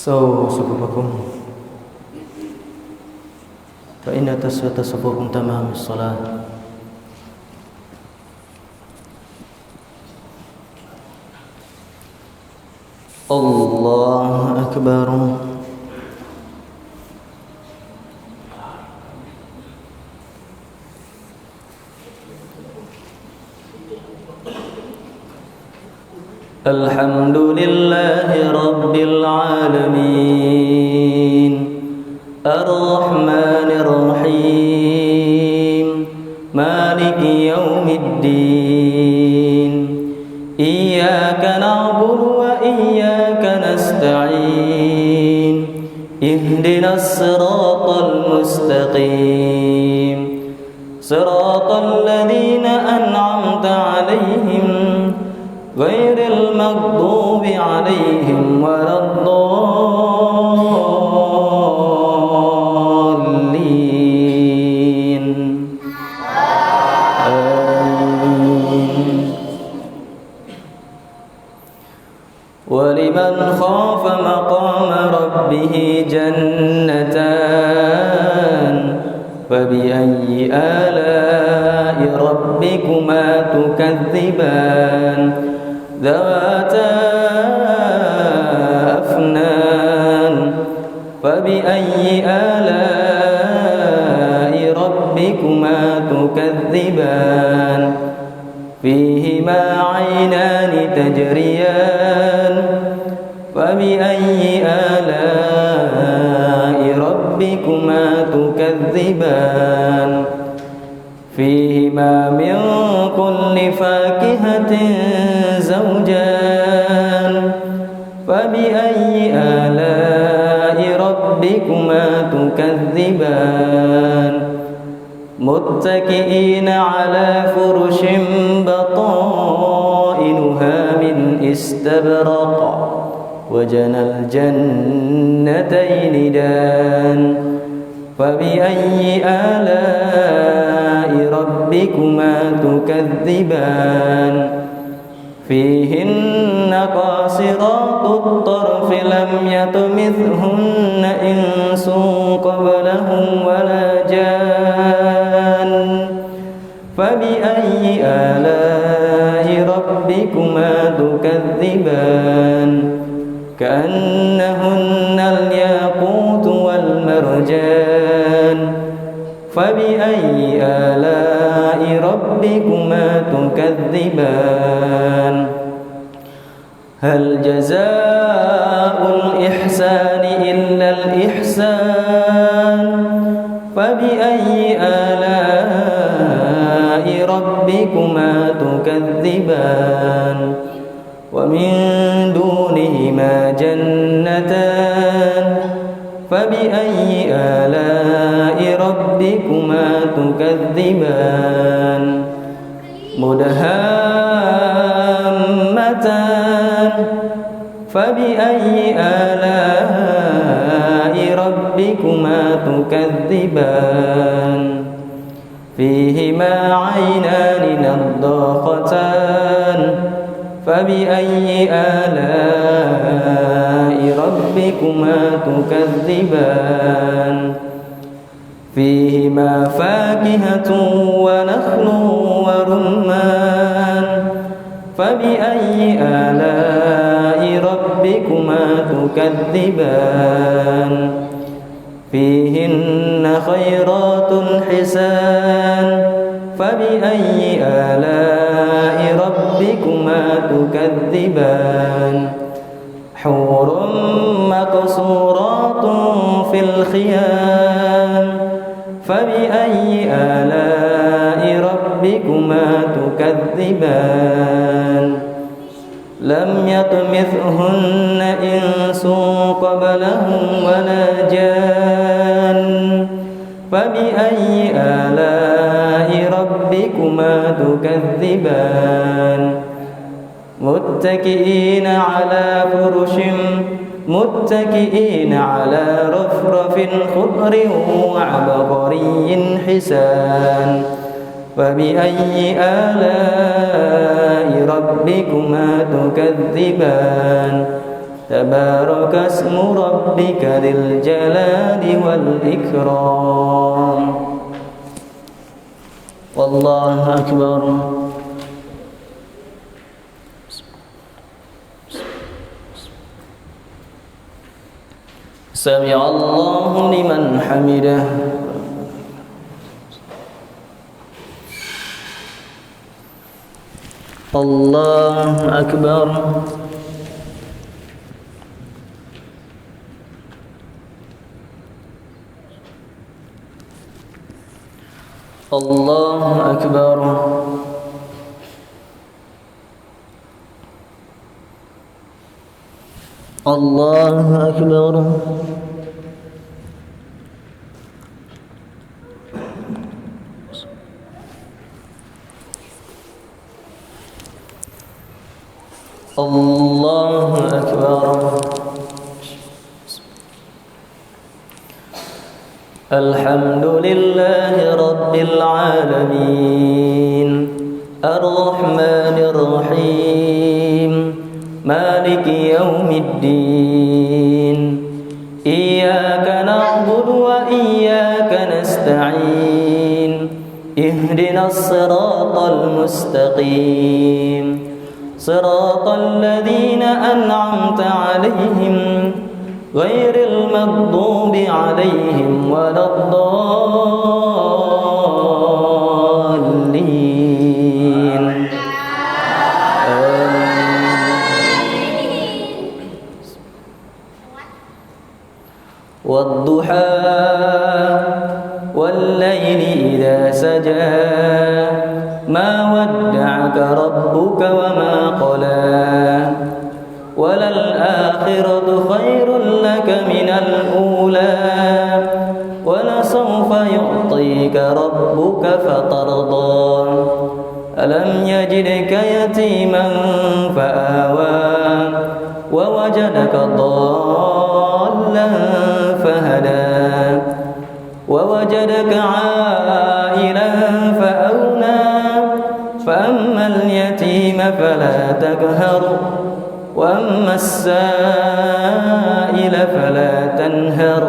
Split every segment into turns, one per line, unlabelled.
سووا صفوفكم فإن تسوية صفوفكم تمام الصلاة. الله أكبر. الحمد لله رب العالمين الرحمن الرحيم مالك يوم الدين إياك نعبد وإياك نستعين اهدنا الصراط المستقيم صراط الذين أنعمت عليهم غير المغضوب عليهم ولا الضالين آمين. ولمن خاف مقام ربه جنتان فبأي آلاء ربكما تكذبان ذواتا أفنان فبأي آلاء ربكما تكذبان فيهما عينان تجريان فبأي آلاء ربكما تكذبان فيهما من كل فاكهة زوجان فبأي آلاء ربكما تكذبان متكئين على فرش بطائنها من استبرق وجنى الجنتين دان فبأي آلاء ربكما تكذبان فيهن قاصرات الطرف لم يطمثهن إنس قبلهم ولا جان فبأي آلاء ربكما تكذبان كأنهن الياقوت والمرجان فبأي آلاء ربكما تكذبان هل جزاء الإحسان إلا الإحسان فبأي آلاء ربكما تكذبان ومن دونهما جنتان فبأي آلاء ربكما تكذبان مدهامتان فبأي آلاء ربكما تكذبان فيهما عينان نضاختان فبأي آلاء ربكما تكذبان فيهما فاكهة ونخل ورمان فبأي آلاء ربكما تكذبان فيهن خيرات حسان فبأي آلاء ربكما تكذبان حور مقصورات في الخيام فبأي آلاء ربكما تكذبان لم يطمثهن إنس قبلهم ولا جان فبأي آلاء ربكما تكذبان متكئين على رفرف خضر وعبقري حسان فبأي آلاء ربكما تكذبان تبارك اسم ربك ذي الجلال والإكرام. والله أكبر. سمع الله لمن حمده. الله أكبر. الله أكبر. الله أكبر. الله أكبر. الحمد لله رب العالمين الرحمن الرحيم مالك يوم الدين إياك نعبد وإياك نستعين اهدنا الصراط المستقيم صراط الذين أنعمت عليهم غير المغضوب عليهم ولا الضالين. والضحى والليل إذا سجى ما ودعك ربك وما قلى وللآخرة خير لك من الأولى ولسوف يعطيك ربك فترضى ألم يجدك يتيما فآوى ووجدك ضالا فهدى ووجدك عائلا فأغنى فأما اليتيم فلا تقهر وأما السائل فلا تنهر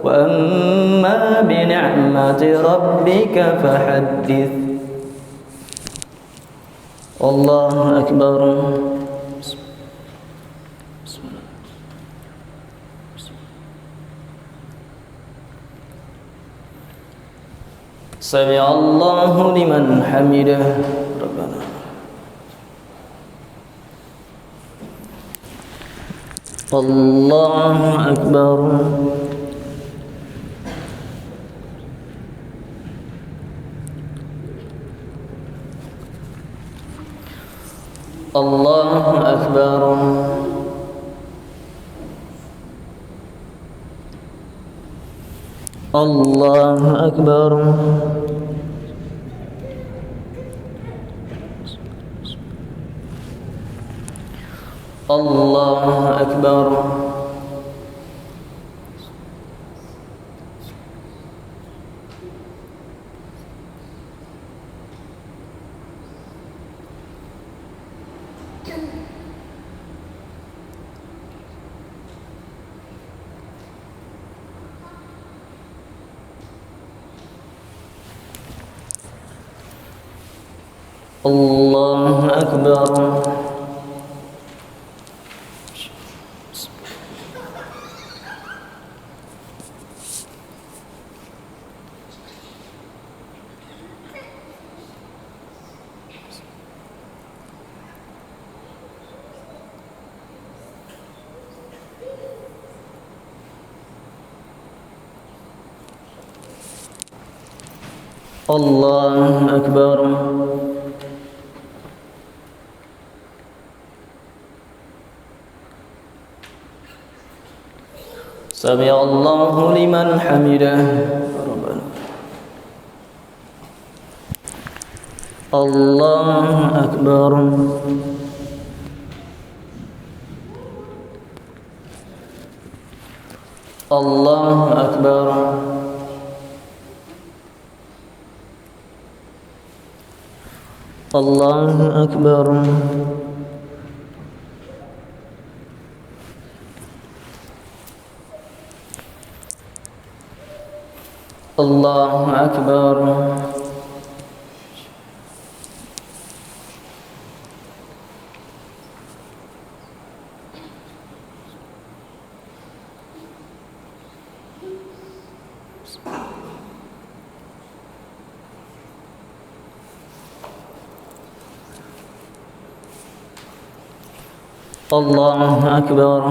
وأما بنعمة ربك فحدث. الله أكبر. سمع الله لمن حمده. ربنا الله أكبر. الله أكبر. الله أكبر. الله أكبر. الله أكبر. الله أكبر. سمع الله لمن حمده. ربنا الله أكبر. الله أكبر. الله أكبر. الله أكبر. الله أكبر.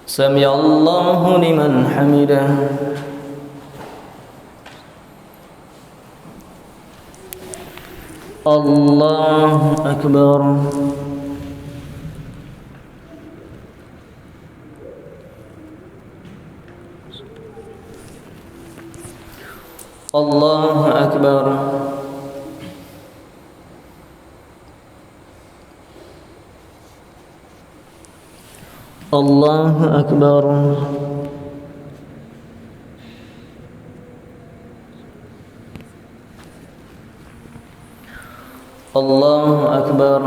سمع الله لمن حمده. الله أكبر. الله أكبر. الله أكبر. الله أكبر.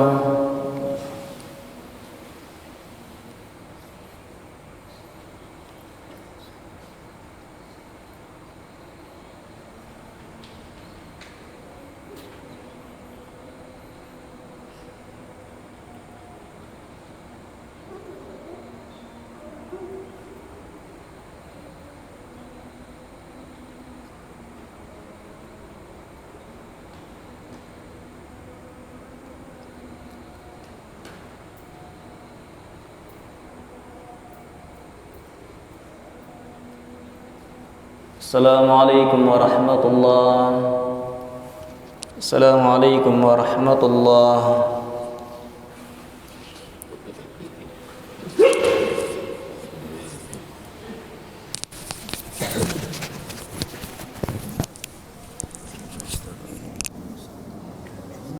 السلام عليكم ورحمة الله. السلام عليكم ورحمة الله.